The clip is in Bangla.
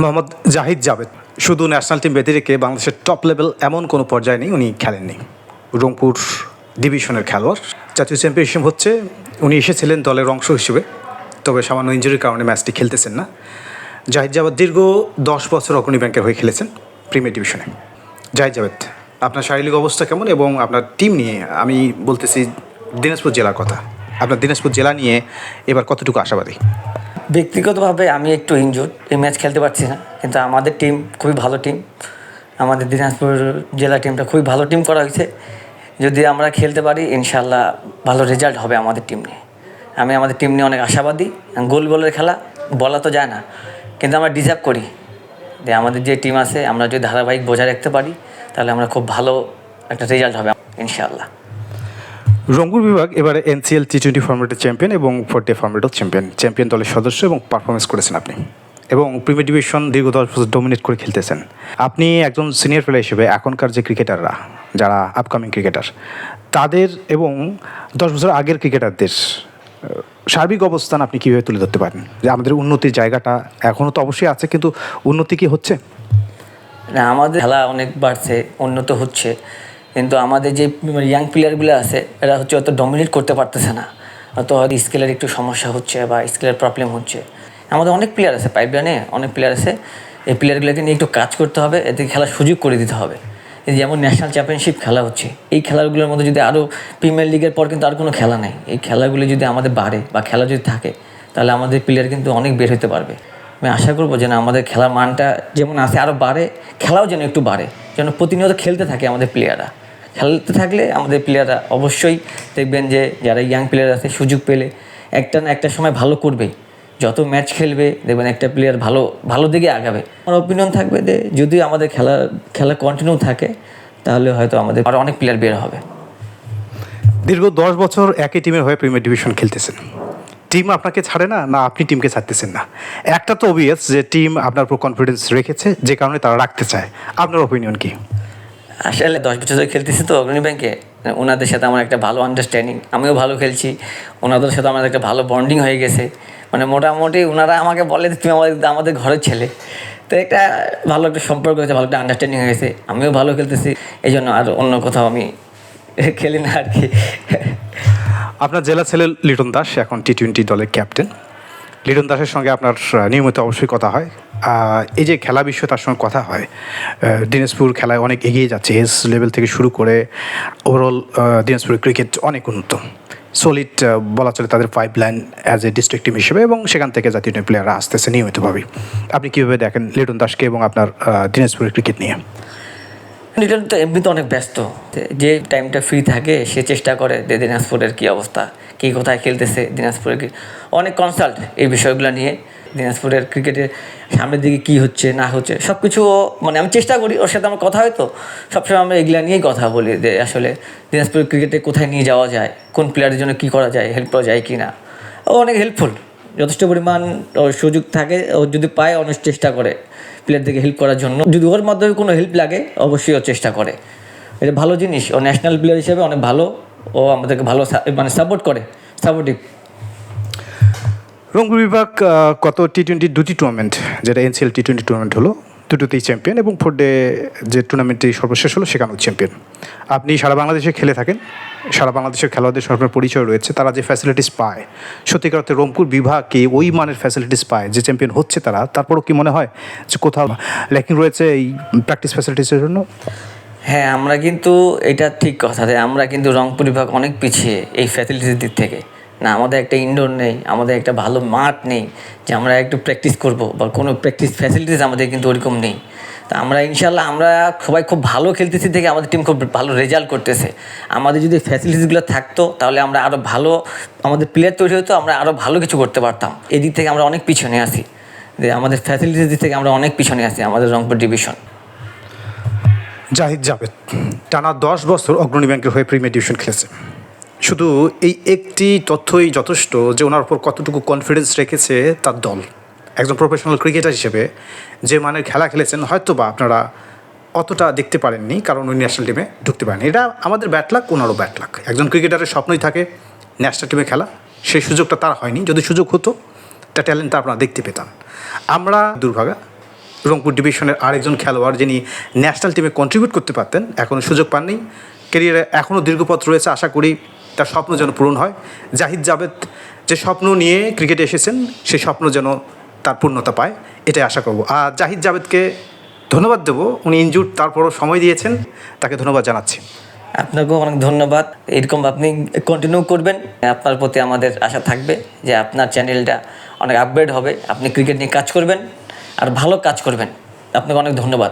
মোহাম্মদ জাহিদ জাভেদ শুধু ন্যাশনাল টিম ব্যতী রেখে বাংলাদেশের টপ লেভেল এমন কোনো পর্যায়ে নেই উনি খেলেননি। রংপুর ডিভিশনের খেলোয়াড়, জাতীয় চ্যাম্পিয়নশিপ হচ্ছে, উনি এসেছিলেন দলের অংশ হিসেবে, তবে সামান্য ইনজুরির কারণে ম্যাচটি খেলতেছেন না। জাহিদ জাভেদ দীর্ঘ 10 বছর অগ্রণী ব্যাংকের হয়ে খেলেছেন প্রিমিয়ার ডিভিশনে। জাহিদ জাভেদ, আপনার শারীরিক অবস্থা কেমন এবং আপনার টিম নিয়ে, আমি বলতেছি দিনাজপুর জেলার কথা, আপনার দিনাজপুর জেলা নিয়ে এবার কতটুকু আশাবাদী? ব্যক্তিগতভাবে আমি একটু ইনজুর্ড, এই ম্যাচ খেলতে পারছি না, কিন্তু আমাদের টিম খুবই ভালো টিম। আমাদের দিনাজপুর জেলা টিমটা খুবই ভালো টিম করা হয়েছে। যদি আমরা খেলতে পারি ইনশাল্লাহ ভালো রেজাল্ট হবে আমাদের টিম নিয়ে। আমি আমাদের টিম নিয়ে অনেক আশাবাদী। গোল বলের খেলা বলা তো যায় না, কিন্তু আমরা ডিজার্ভ করি যে আমাদের যে টিম আছে আমরা যদি ধারাবাহিক বজায় রাখতে পারি তাহলে আমরা খুব ভালো একটা রেজাল্ট হবে ইনশাআল্লাহ। রংপুর বিভাগ এবারে NCL T20 ফরম্যাটের চ্যাম্পিয়ন এবং 4 ডে ফরম্যাটের চ্যাম্পিয়ন দলের সদস্য এবং পারফরমেন্স করেছেন আপনি, এবং প্রিমিয়ার ডিভিশন দীর্ঘ 10 বছর ডমিনেট করে খেলতেছেন। আপনি একজন সিনিয়র প্লেয়ার হিসেবে এখনকার যে ক্রিকেটাররা, যারা আপকামিং ক্রিকেটার, তাদের এবং 10 বছর আগের ক্রিকেটারদের সার্বিক অবস্থান আপনি কীভাবে তুলে ধরতে পারেন? যে আমাদের উন্নতির জায়গাটা এখনও তো অবশ্যই আছে, কিন্তু উন্নতি কি হচ্ছে? না, আমাদের খেলা অনেক বাড়ছে, উন্নত হচ্ছে, কিন্তু আমাদের যে ইয়াং প্লেয়ারগুলো আছে এরা হচ্ছে অত ডমিনেট করতে পারতেছে না, তো হয়তো স্কেলের একটু সমস্যা হচ্ছে বা স্কেলের প্রবলেম হচ্ছে। আমাদের অনেক প্লেয়ার আছে, পাইপলাইনে অনেক প্লেয়ার আছে, এই প্লেয়ারগুলোকে নিয়ে একটু কাজ করতে হবে, এতে খেলার সুযোগ করে দিতে হবে। এই যেমন ন্যাশনাল চ্যাম্পিয়নশিপ খেলা হচ্ছে, এই খেলাগুলোর মধ্যে যদি আরও প্রিমিয়ার লিগের পর কিন্তু আর কোনো খেলা নেই, এই খেলাগুলো যদি আমাদের বাড়ে বা খেলা যদি থাকে তাহলে আমাদের প্লেয়ার কিন্তু অনেক বের হতে পারবে। আমি আশা করবো যেন আমাদের খেলার মানটা যেমন আছে আরও বাড়ে, খেলাও যেন একটু বাড়ে, যেন প্রতিনিয়ত খেলতে থাকে আমাদের প্লেয়াররা। খেলতে থাকলে আমাদের প্লেয়াররা অবশ্যই দেখবেন যে যারা ইয়াং প্লেয়ার আছে সুযোগ পেলে একটা না একটা সময় ভালো করবেই। যত ম্যাচ খেলবে দেখবেন একটা প্লেয়ার ভালো ভালো দিকে আগাবে। আমার অপিনিয়ন থাকবে যে যদি আমাদের খেলা কন্টিনিউ থাকে তাহলে হয়তো আমাদের আরও অনেক প্লেয়ার বের হবে। দীর্ঘ 10 বছর একই টিমের হয়ে প্রিমিয়ার ডিভিশন খেলতেছেন, টিম আপনাকে ছাড়ে না, না আপনি টিমকে ছাড়তেছেন না? একটা তো অবভিয়াস যে টিম আপনার উপর কনফিডেন্স রেখেছে, যে কারণে তারা রাখতে চায়। আপনার অপিনিয়ন কি? আসলে 10 বছর ধরে খেলতেছি তো অগ্রণী ব্যাংকে, ওনাদের সাথে আমার একটা ভালো আন্ডারস্ট্যান্ডিং, আমিও ভালো খেলছি, ওনাদের সাথে আমার একটা ভালো বন্ডিং হয়ে গেছে। মানে মোটামুটি ওনারা আমাকে বলে তুমি আমাদের ঘরের ছেলে, তো একটা ভালো একটা সম্পর্ক হয়েছে, ভালো একটা আন্ডারস্ট্যান্ডিং হয়ে গেছে, আমিও ভালো খেলতেছি, এই জন্য আর অন্য কোথাও আমি খেলি না আর কি। আপনার জেলা ছেলে লিটন দাস এখন T20 দলের ক্যাপ্টেন। লিটন দাসের সঙ্গে আপনার নিয়মিত অবশ্যই কথা হয়। এই যে খেলা বিষয়ে তার সঙ্গে কথা হয়, দিনাজপুর খেলায় অনেক এগিয়ে যাচ্ছে, এস লেভেল থেকে শুরু করে ওভারঅল দিনাজপুরের ক্রিকেট অনেক উন্নত, সলিড বলা চলে তাদের pipeline as a district team হিসেবে, এবং সেখান থেকে জাতীয় টিম প্লেয়াররা আসতেছে নিয়মিতভাবেই। আপনি কীভাবে দেখেন লিটন দাসকে এবং আপনার দিনাজপুরের ক্রিকেট নিয়ে? লিটন তো এমনিতে অনেক ব্যস্ত, যে টাইমটা ফ্রি থাকে সে চেষ্টা করে যে দিনাজপুরের কী অবস্থা, কী কোথায় খেলতেছে, দিনাজপুরের অনেক কনসাল্ট এই বিষয়গুলো নিয়ে, দিনাজপুরের ক্রিকেটের সামনের দিকে কী হচ্ছে না হচ্ছে সব কিছু মানে আমি চেষ্টা করি, ওর সাথে আমার কথা হয় তো সবসময় আমরা এগুলো নিয়েই কথা বলি যে আসলে দিনাজপুরের ক্রিকেটে কোথায় নিয়ে যাওয়া যায়, কোন প্লেয়ারের জন্য কী করা যায়, হেল্প করা যায় কি না। ও অনেক হেল্পফুল, যথেষ্ট পরিমাণ ওর সুযোগ থাকে, ও যদি পায় অনেক চেষ্টা করে প্লেয়ারদেরকে হেল্প করার জন্য, যদি ওর মাধ্যমে কোনো হেল্প লাগে অবশ্যই ও চেষ্টা করে। এটা ভালো জিনিস, ও ন্যাশনাল প্লেয়ার হিসেবে অনেক ভালো, ও আমাদেরকে ভালো মানে সাপোর্ট করে, সাপোর্টিভ। রংপুর বিভাগ কত T20 দুটি টুর্নামেন্ট, যেটা NCL T20 টুর্নামেন্ট হলো, দুটোতেই চ্যাম্পিয়ন, এবং 4 ডে যে টুর্নামেন্টটি সর্বশেষ হলো সেখানেও চ্যাম্পিয়ন। আপনি সারা বাংলাদেশে খেলে থাকেন, সারা বাংলাদেশের খেলোয়াড়দের সঙ্গে পরিচয় রয়েছে, তারা যে ফ্যাসিলিটিস পায়, সত্যিকার অর্থে রংপুর বিভাগ কি ওই মানের ফ্যাসিলিটিস পায় যে চ্যাম্পিয়ন হচ্ছে তারা? তারপরও কি মনে হয় যে কোথাও ল্যাকিং রয়েছে এই প্র্যাকটিস ফ্যাসিলিটিসের জন্য? হ্যাঁ, আমরা কিন্তু এটা ঠিক কথা যে আমরা কিন্তু রংপুর বিভাগ অনেক পিছিয়ে এই ফ্যাসিলিটির দিক থেকে। না, আমাদের একটা ইনডোর নেই, আমাদের একটা ভালো মাঠ নেই যে আমরা একটু প্র্যাকটিস করব, বা কোনো প্র্যাকটিস ফ্যাসিলিটিস আমাদের কিন্তু ওরকম নেই। তা আমরা ইনশাল্লাহ আমরা সবাই খুব ভালো খেলতেছি দেখে আমাদের টিম খুব ভালো রেজাল্ট করতেছে। আমাদের যদি ফ্যাসিলিটিসগুলো থাকতো তাহলে আমরা আরও ভালো, আমাদের প্লেয়ার তৈরি হতো, আমরা আরও ভালো কিছু করতে পারতাম। এই দিক থেকে আমরা অনেক পিছনে আছি, যে আমাদের ফ্যাসিলিটিস দিক থেকে আমরা অনেক পিছনে আছি আমাদের রংপুর ডিভিশন। জাহিদ জাভেদ টানা 10 বছর অগ্রণী ব্যাংকের হয়ে প্রিমিয়ার ডিভিশন খেলেছে। শুধু এই একটি তথ্যই যথেষ্ট যে ওনার উপর কতটুকু কনফিডেন্স রেখেছে তার দল। একজন প্রফেশনাল ক্রিকেটার হিসেবে যে মানের খেলা খেলেছেন, হয়তো বা আপনারা অতটা দেখতে পারেননি, কারণ উনি ন্যাশনাল টিমে ঢুকতে পারেনি। এটা আমাদের ব্যাট লাক, ওনারও ব্যাট লাক। একজন ক্রিকেটারের স্বপ্নই থাকে ন্যাশনাল টিমে খেলা, সেই সুযোগটা তার হয়নি। যদি সুযোগ হতো, একটা ট্যালেন্ট আপনারা দেখতে পেতাম। আমরা দুর্ভাগা রংপুর ডিভিশনের আরেকজন খেলোয়াড় যিনি ন্যাশনাল টিমে কন্ট্রিবিউট করতে পারতেন, এখনও সুযোগ পাননি। ক্যারিয়ারে এখনও দীর্ঘপথ রয়েছে, আশা করি তার স্বপ্ন যেন পূরণ হয়। জাহিদ জাভেদ যে স্বপ্ন নিয়ে ক্রিকেটে এসেছেন, সেই স্বপ্ন যেন তার পূর্ণতা পায়, এটাই আশা করব। আর জাহিদ জাভেদকে ধন্যবাদ দেবো, উনি ইনজুর্ড তারপরও সময় দিয়েছেন, তাকে ধন্যবাদ জানাচ্ছি। আপনাকেও অনেক ধন্যবাদ। এরকম আপনি কন্টিনিউ করবেন, আপনার প্রতি আমাদের আশা থাকবে যে আপনার চ্যানেলটা অনেক আপগ্রেড হবে, আপনি ক্রিকেট নিয়ে কাজ করবেন আর ভালো কাজ করবেন। আপনাকে অনেক ধন্যবাদ।